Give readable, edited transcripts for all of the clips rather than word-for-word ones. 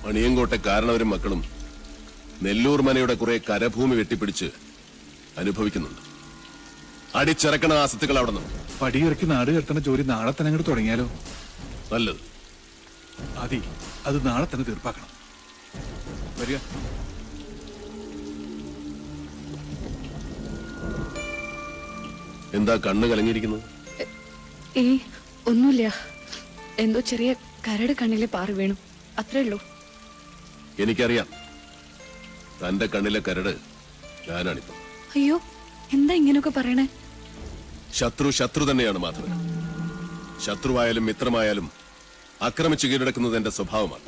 മണിയങ്കോട്ടെക്കാരണവരും മക്കളും നെല്ലൂർ മനയുടെ കുറെ കരഭൂമി വെട്ടിപ്പിടിച്ച് അനുഭവിക്കുന്നുണ്ട്. അടിച്ചിറക്കണ ആസത്തുകൾ അവിടെ നിന്ന്. പടിയിറക്കി നാട് കെട്ടണ ജോലി നാളെ തന്നെ അങ്ങോട്ട് തുടങ്ങിയാലോ? നല്ലത്. അത് നാളെ തന്നെ തീർപ്പാക്കണം. വരിക. എന്താ കണ്ണ് കലങ്ങിയിരിക്കുന്നത്? ഒന്നുമില്ല, എന്തോ ചെറിയ കരട് കണ്ണിലെ പാറ വീണു, അത്രേ ഉള്ളൂ. എനിക്കറിയാം, തന്റെ കണ്ണിലെ കരട് ഞാനാണിപ്പോ. അയ്യോ, എന്താ ഇങ്ങനെയൊക്കെ പറയണേ? ശത്രു തന്നെയാണ് മാധവൻ. ശത്രുവായാലും മിത്രമായാലും ആക്രമിച്ചു കീഴടക്കുന്നത് എന്റെ സ്വഭാവമാണ്.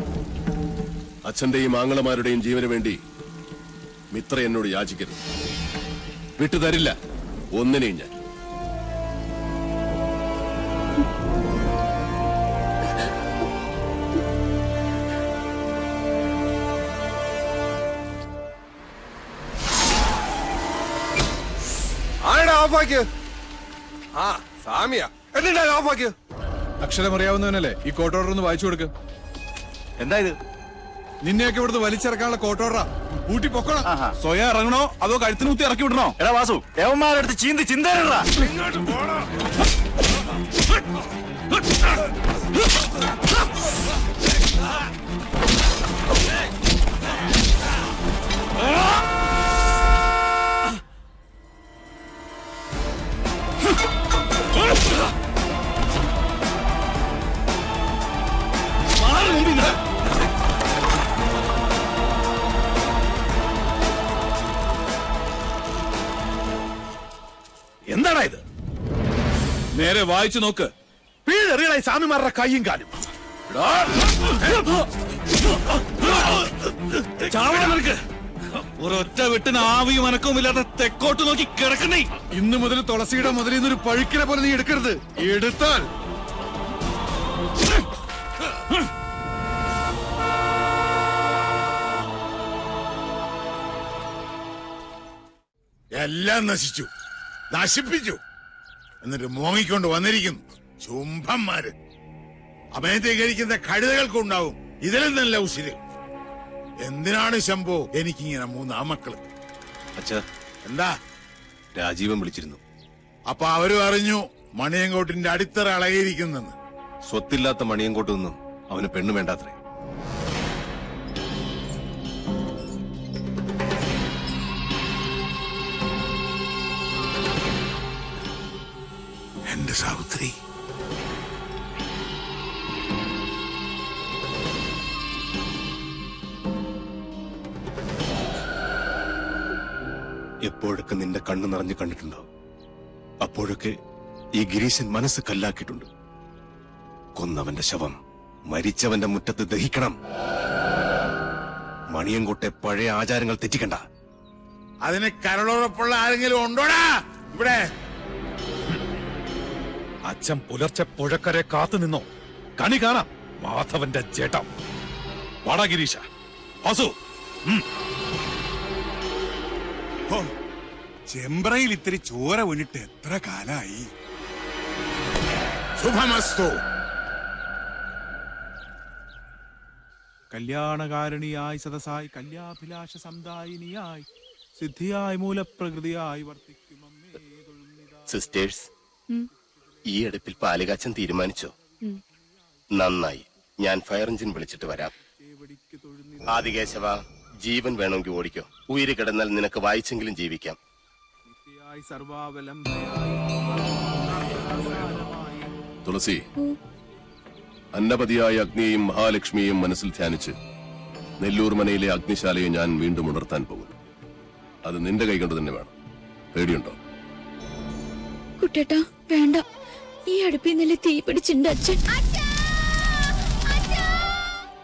അച്ഛന്റെയും ആങ്ങളമാരുടെയും ജീവന് വേണ്ടി മിത്ര എന്നോട് യാചിക്കരുത്. വിട്ടുതരില്ല ഒന്നിനെയും ഞാൻ. അക്ഷരമറിയാവുന്നവനല്ലേ ഈ കോർട്ട് ഓർഡർ ഒന്ന് വായിച്ചു കൊടുക്ക്. എന്താ ഇത്? നിന്നെയൊക്കെ ഇവിടുന്ന് വലിച്ചിറക്കാനുള്ള കോർട്ട് ഓർഡറാ. കൂട്ടി പൊക്കണം. സ്വയം ഇറങ്ങണോ അതോ കഴുത്തിന് കുത്തി ഇറക്കി വിടണോ? എടാ വാസു, യവന്മാരെടുത്ത് ചീന്തി ചിന്തയിടാ. എന്താടാ ഇത്? നേരെ വായിച്ചു നോക്ക്. വീഴറിയണ സ്വാമിമാരുടെ കയ്യും കാലും. ഒരൊറ്റ വിട്ടിന് ആവിയും അനക്കവും ഇല്ലാതെ തെക്കോട്ട് നോക്കി കിടക്കണേ. ഇന്ന് മുതൽ തുളസിയുടെ മുതലിൽ നിന്നൊരു പഴുക്കിനെ പോലെ നീ എടുക്കരുത്. എടുത്താൽ എല്ലാം നശിപ്പിച്ചു. എന്നിട്ട് മോങ്ങിക്കൊണ്ട് വന്നിരിക്കുന്നു ചുംബന്മാര്. അമയത്തെ കഴിക്കുന്ന കഴുതകൾക്കുണ്ടാവും ഇതിലും നല്ല ഉശിര്. എന്തിനാണ് ശംഭോ എനിക്കിങ്ങനെ 3 ആമക്കള്? അച്ഛാ, എന്താ? രാജീവൻ വിളിച്ചിരുന്നു. അപ്പൊ അവരും അറിഞ്ഞു മണിയങ്കോട്ടിന്റെ അടിത്തറ അളകിയിരിക്കുന്നെന്ന്. സ്വത്തില്ലാത്ത മണിയങ്കോട്ട് നിന്നും അവന് പെണ്ണു വേണ്ടാത്രേ. എന്റെ സാവിത്രി, എപ്പോഴൊക്കെ നിന്റെ കണ്ണു നിറഞ്ഞു കണ്ടിട്ടുണ്ടോ അപ്പോഴൊക്കെ ഈ ഗിരീശൻ മനസ്സ് കല്ലാക്കിയിട്ടുണ്ട്. കൊന്നവന്റെ ശവം മരിച്ചവന്റെ മുറ്റത്ത് ദഹിക്കണം. മണിയങ്കോട്ടെ പഴയ ആചാരങ്ങൾ തെറ്റിക്കണ്ട. അതിന് കരളുറപ്പുള്ള ആരെങ്കിലും ഉണ്ടോടാ ഇവിടെ? അച്ഛൻ പുലർച്ചെ പുഴക്കരെ കാത്തു നിന്നോ? കണി കാണാം മാധവന്റെ ചേട്ടം. വാടാ ഗിരീശ. വാസു, ചെമ്പ്രയിൽ ഇത്തിരി ചോര ഒന്നിട്ട് എത്ര കാലായി. ശുഭമസ്തു. കല്യാണകാരണിയായി സദസായി കല്യാഭിലാഷ സമുദായിനിയായി സിദ്ധിയായി മൂലപ്രകൃതിയായി വർത്തിക്കും. സിസ്റ്റേഴ്സ്, ഈ അടുപ്പിൽ പാലുകാച്ചൻ തീരുമാനിച്ചോ? നന്നായി, ഞാൻ ഫയർ എഞ്ചിൻ വിളിച്ചിട്ട് വരാം. ആദികേശവ, ജീവൻ വേണമെങ്കിൽ ഓടിക്കോ. ഉയിര് കിടന്നാൽ നിനക്ക് വായിച്ചെങ്കിലും ജീവിക്കാം. തുളസി, അന്നപതിയായ അഗ്നിയെയും മഹാലക്ഷ്മിയെയും മനസ്സിൽ ധ്യാനിച്ച് നെല്ലൂർ മനയിലെ അഗ്നിശാലയെ ഞാൻ വീണ്ടും ഉണർത്താൻ പോകുന്നു. അത് നിന്റെ കൈകൊണ്ട് തന്നെ വേണം. പേടിയുണ്ടോ? കുട്ടേട്ടാ, വേണ്ട. ഈ അടുപ്പിൽ നില തീ പിടിച്ചിട്ടുണ്ട് അച്ഛൻ.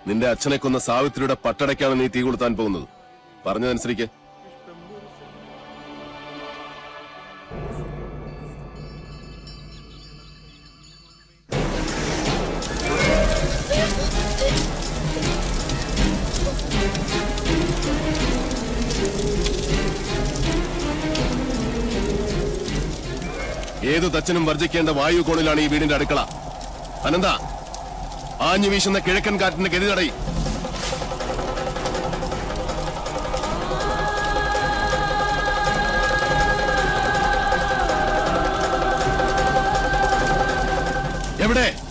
നിന്റെ അച്ഛനെ കൊന്ന സാവിത്രിയുടെ പട്ടടയ്ക്കാണ് നീ തീ കൊളുത്താൻ പോകുന്നത്. പറഞ്ഞതനുസരിക്ക്. ഏതു തച്ചനും വർജിക്കേണ്ട വായു കോണിലാണ് ഈ വീടിന്റെ അടുക്കള. അനന്ത, ആഞ്ഞു വീശുന്ന കിഴക്കൻ കാറ്റിന്റെ ഗതി തടയി.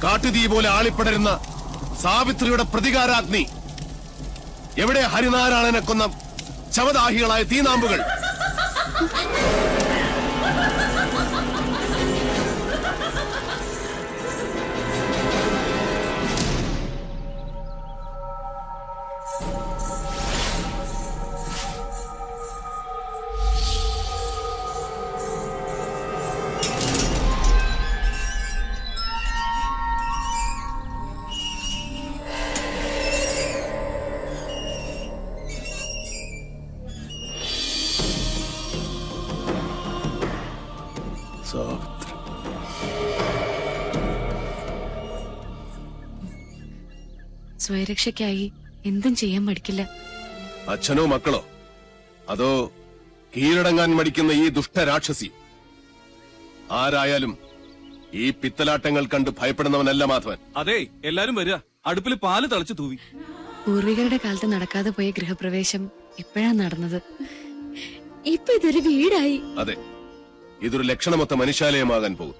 കാട്ടുതീ പോലെ ആളിപ്പടരുന്ന സാവിത്രിയുടെ പ്രതികാരാഗ്നി. എവിടെ ഹരിനാരായണനെ കൊന്ന ശവദാഹികളായ തീനാമ്പുകൾ? സ്വയരക്ഷയ്ക്കായി എന്തും ചെയ്യാൻ മടിക്കില്ല. അച്ഛനോ മക്കളോ, അതോ കീഴടങ്ങാൻ മടിക്കുന്ന ഈ ദുഷ്ടരാക്ഷസി? ആരായാലും ഈ പിത്തലാട്ടങ്ങൾ കണ്ട് ഭയപ്പെടുന്നവനല്ല മാധവൻ. അതെ, എല്ലാരും വരിക. അടുപ്പിൽ പാല് തളിച്ചു തൂവി. പൂർവികരുടെ കാലത്ത് നടക്കാതെ പോയ ഗൃഹപ്രവേശം ഇപ്പോഴാ നടന്നത്. ഇപ്പൊ ഇതൊരു വീടായി. അതെ, ഇതൊരു ലക്ഷണമൊത്ത മനുഷ്യാലയമാകാൻ പോകും.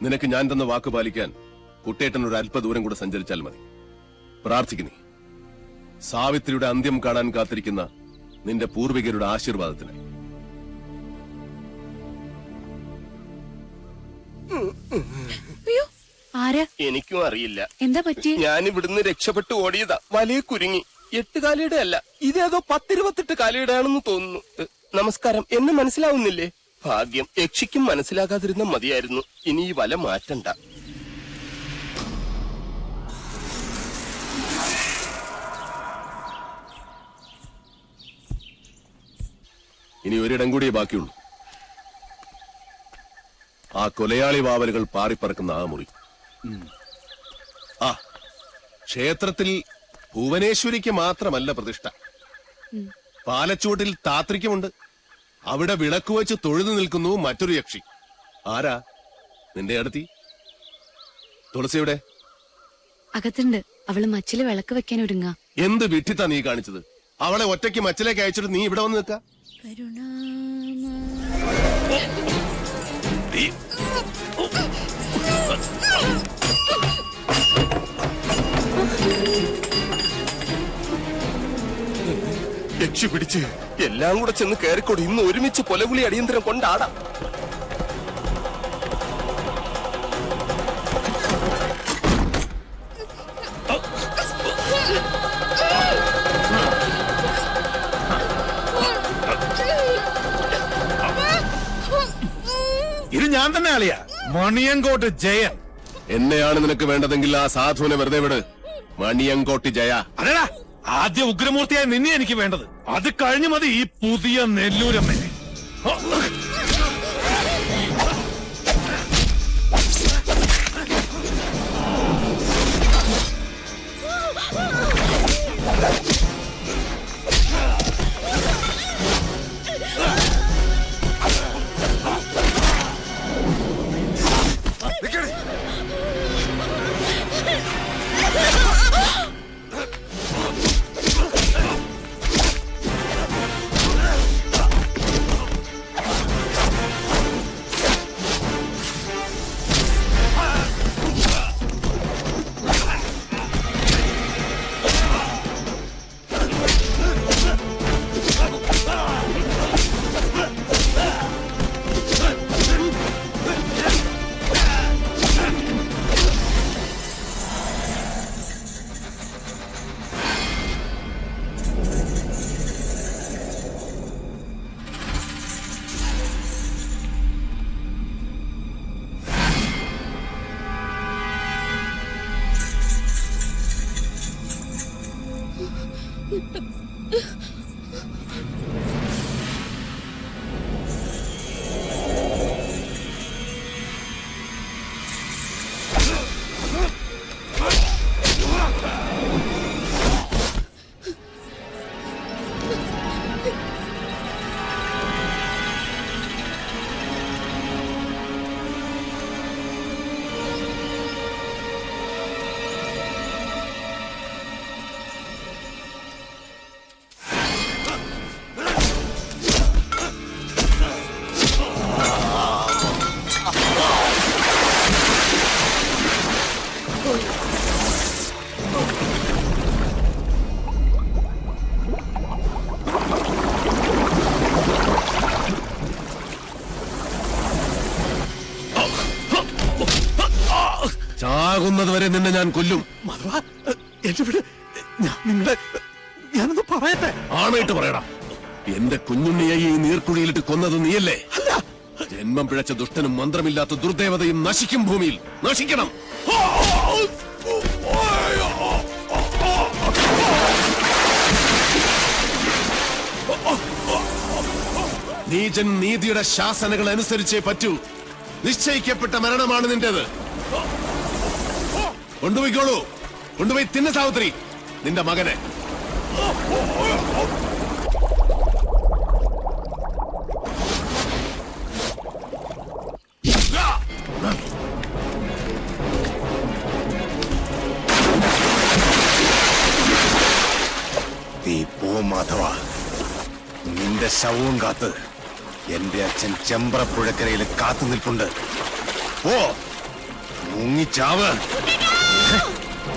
നിനക്ക് ഞാൻ തന്ന വാക്ക് പാലിക്കാൻ കുട്ടേട്ടൻ ഒരു അല്പദൂരം കൂടെ സഞ്ചരിച്ചാൽ മതി. പ്രാർത്ഥിക്കുന്നേ, സാവിത്രിയുടെ അന്ത്യം കാണാൻ കാത്തിരിക്കുന്ന നിന്റെ പൂർവികരുടെ ആശീർവാദത്തിനായി. ആരാ? എനിക്കും അറിയില്ല. എന്താ പറ്റി? ഞാൻ ഇവിടുന്ന് രക്ഷപ്പെട്ടു ഓടിയതാ. വലയെ കുരുങ്ങി. 8 കാലയുടെ അല്ല, ഇതേതോ 10-28 കാലയുടെ ആണെന്ന് തോന്നുന്നു. നമസ്കാരം. എന്നെ മനസ്സിലാവുന്നില്ലേ? ഭാഗ്യം, യക്ഷിക്കും മനസ്സിലാകാതിരുന്ന മതിയായിരുന്നു. ഇനി ഈ വല മാറ്റണ്ട. ഇനി ഒരിടം കൂടിയേ ബാക്കിയുള്ളൂ. ആ കൊലയാളി വാവലുകൾ പാറിപ്പറക്കുന്ന ആ മുറി. ആ ക്ഷേത്രത്തിൽ ഭുവനേശ്വരിക്ക് മാത്രമല്ല പ്രതിഷ്ഠ, പാലച്ചൂട്ടിൽ താത്രിക്കുമുണ്ട്. അവിടെ വിളക്ക് വെച്ച് തൊഴുതു നിൽക്കുന്നു മറ്റൊരു യക്ഷി. ആരാ? നിന്റെ അടുത്തി തുളസിയുടെ അകത്തുണ്ട്. അവള് മച്ചില് വിളക്ക് വെക്കാൻ ഒരുങ്ങ. എന്ത് വിട്ടിത്താ നീ കാണിച്ചത്? അവളെ ഒറ്റയ്ക്ക് മച്ചിലേക്ക് അയച്ചിട്ട് നീ ഇവിടെ വന്ന് നിൽക്ക. യക്ഷി പിടിച്ച് എല്ലാം കൂടെ ചെന്ന് കയറിക്കൊടി. ഇന്ന് ഒരുമിച്ച് കൊലകുളി അടിയന്തരം കൊണ്ടാടാം. ഇത് ഞാൻ തന്നെ അളിയാ, മണിയങ്കോട്ട് ജയൻ. എന്നെയാണ് നിനക്ക് വേണ്ടതെങ്കിൽ ആ സാധുവിനെ വെറുതെ വിട്. മണിയങ്കോട്ടി ജയ. അതെടാ, ആദ്യ ഉഗ്രമൂർത്തിയായി നിന്നെ എനിക്ക് വേണ്ടത്. അത് കഴിഞ്ഞു മതി ഈ പുതിയ നെല്ലൂരമ്മനെ. ചാകുന്നത് വരെ നിന്നെ ഞാൻ കൊല്ലും. മാധവ, എന്റെ വീട് ഞാനൊന്ന് പറയട്ടെ. ആണായിട്ട് പറയടാ. എന്റെ കുഞ്ഞുണ്ണിയെ ഈ നീർക്കുഴിയിലിട്ട് കൊന്നത് നീയല്ലേ? ജന്മം പിഴച്ച ദുഷ്ടനും മന്ത്രമില്ലാത്ത ദുർദേവതയും നശിക്കും. ഭൂമിയിൽ നശിക്കണം. നീചൻ നീതിയുടെ ശാസനകൾ അനുസരിച്ചേ പറ്റൂ. നിശ്ചയിക്കപ്പെട്ട മരണമാണ് നിന്റേത്. കൊണ്ടുപോയിക്കോളൂ. കൊണ്ടുപോയി തിന്ന സാവിത്രി നിന്റെ മകനെ. നീ പോ മാധവ. നിന്റെ ശവവും കാത്ത് എന്റെ അച്ഛൻ ചെമ്പ്രപ്പുഴക്കരയിൽ കാത്തു നിൽപ്പുണ്ട്. പോ, മുങ്ങിച്ചാവ്.